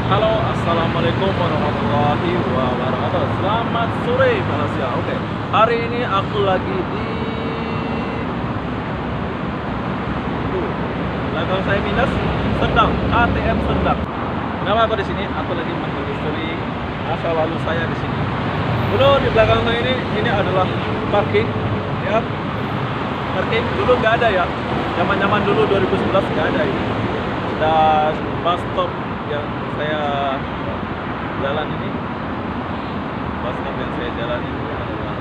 Halo, assalamualaikum warahmatullahi wabarakatuh. Selamat sore Malaysia. Oke, hari ini aku lagi di tuh, belakang saya minus Serdang, KTM Serdang. Kenapa aku di sini? Aku lagi menelusuri masa lalu saya di sini. Dulu di belakang saya ini adalah parking, ya. Parking dulu nggak ada ya. Zaman-zaman dulu 2011 nggak ada ini. Dan bus stop yang saya jalan ini, bus stop yang saya jalan ini adalah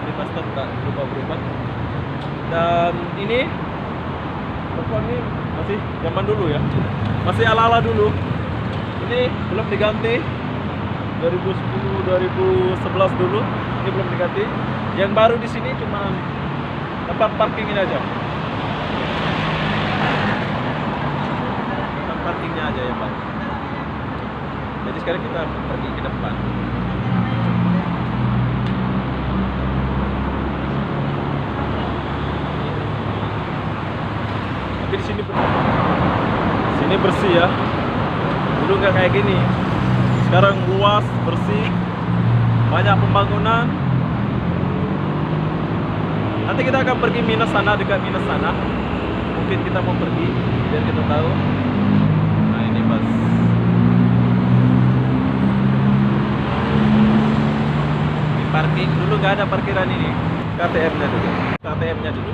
ini bus stop tak berubah-berubah. Dan ini depan ini masih zaman dulu ya, masih ala-ala dulu. Ini belum diganti 2010 2011 dulu, ini belum diganti. Yang baru di sini cuma tempat parking ini aja. Parkingnya aja ya Pak. Jadi sekarang kita pergi ke depan. Tapi di sini bersih ya. Dulu nggak kayak gini. Sekarang luas, bersih, banyak pembangunan. Nanti kita akan pergi minus sana, dekat minus sana. Mungkin kita mau pergi biar kita tahu. Bus. Di parking dulu nggak ada parkiran ini. KTM-nya dulu. KTM-nya dulu.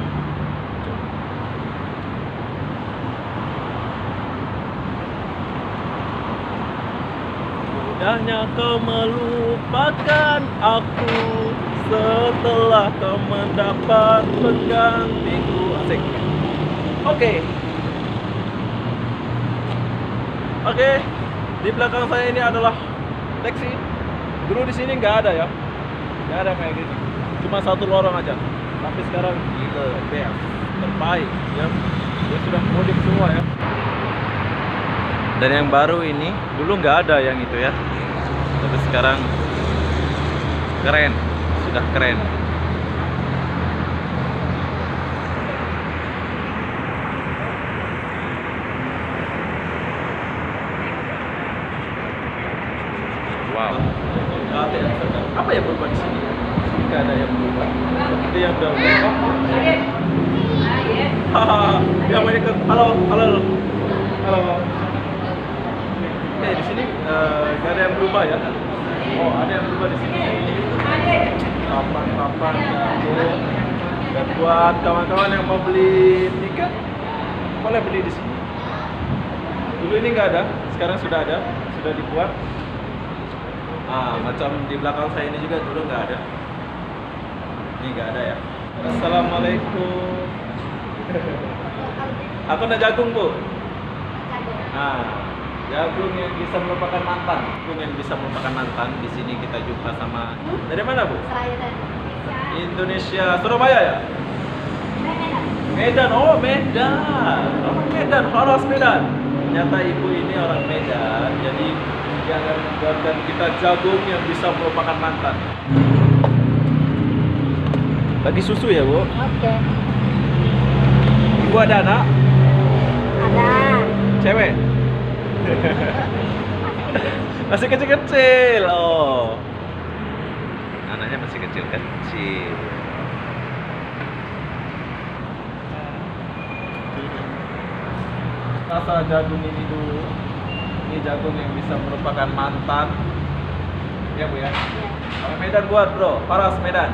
Mudahnya kau melupakan aku setelah kau mendapat penggantiku. Asik. Oke. Oke, di belakang saya ini adalah taksi. Dulu di sini nggak ada ya, nggak ada kayak gini. Cuma satu lorong aja. Tapi sekarang gila, best, terbaik ya. Dia sudah modif semua ya. Dan yang baru ini dulu nggak ada yang itu ya. Tapi sekarang keren, sudah keren. Wow. Apa yang berubah di sini? Tidak ada yang berubah. Seperti yang dahulu. Yang banyak halo. Oke, di sini nggak ada yang berubah ya. Oh, ada yang berubah di sini. Papan jagung. Dan buat kawan-kawan yang mau beli tiket, boleh beli di sini. Dulu ini nggak ada, sekarang sudah ada, sudah dibuat. Macam di belakang saya ini juga dulu nggak ada. Ini nggak ada ya. Assalamualaikum. Aku nak jagung Bu. Jagung yang bisa merupakan mantan. Jagung yang bisa merupakan mantan. Di sini kita jumpa sama. Dari mana Bu? Indonesia. Surabaya ya? Medan. Oh Medan. Orang Medan. Harus Medan. Ternyata ibu ini orang Medan. Jadi jangan membuatkan kita jagung yang bisa merupakan mantan. Bagi susu ya Bu? Oke. Ibu ada anak? Ada. Cewek? Masih kecil-kecil. Oh. Anaknya masih kecil-kecil. Rasa jagung ini dulu. Ini jagung yang bisa merupakan mantan. Ya Bu ya? Orang Medan buat Bro, Paras Medan.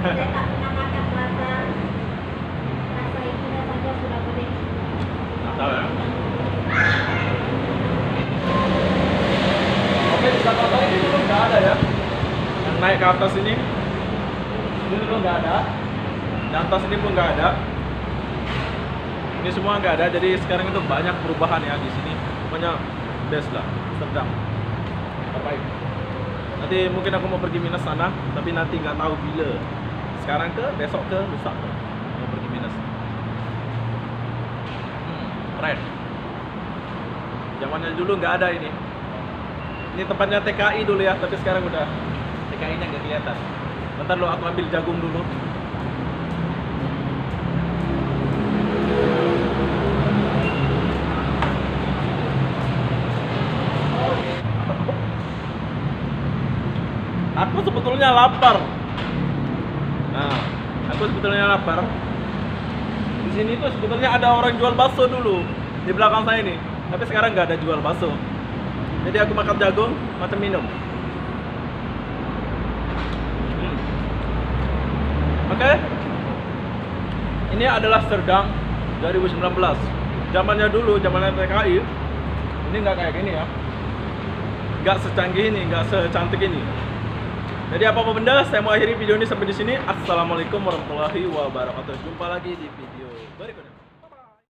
Saya tak pernah makan rasa ibunya saja sudah gede. Nggak tahu ya? Oke, di belakang saya ini dulu nggak ada ya. Yang naik ke atas ini dulu nggak ada. Di atas ini pun nggak ada. Ini semua nggak ada, jadi sekarang itu banyak perubahan ya di sini. Pokoknya best lah, sedang, terbaik. Nanti mungkin aku mau pergi minus sana, tapi nanti nggak tahu bila. Sekarang ke, besok ke, lusa ke. Mau pergi minus. Keren. Zamannya dulu nggak ada ini. Ini tempatnya TKI dulu ya, tapi sekarang udah TKI-nya nggak kelihatan. Bentar lo, aku ambil jagung dulu. sebetulnya lapar. Nah, aku sebetulnya lapar. Di sini tuh sebetulnya ada orang jual bakso dulu di belakang saya ini, tapi sekarang nggak ada jual bakso. Jadi aku makan jagung, macam minum. Oke. Ini adalah Serdang 2019. Zamannya dulu, zamannya PKI. Ini nggak kayak gini ya. Nggak secanggih ini, nggak secantik ini. Jadi apa-apa benda, saya mau akhiri video ini sampai di sini. Assalamualaikum warahmatullahi wabarakatuh. Jumpa lagi di video berikutnya.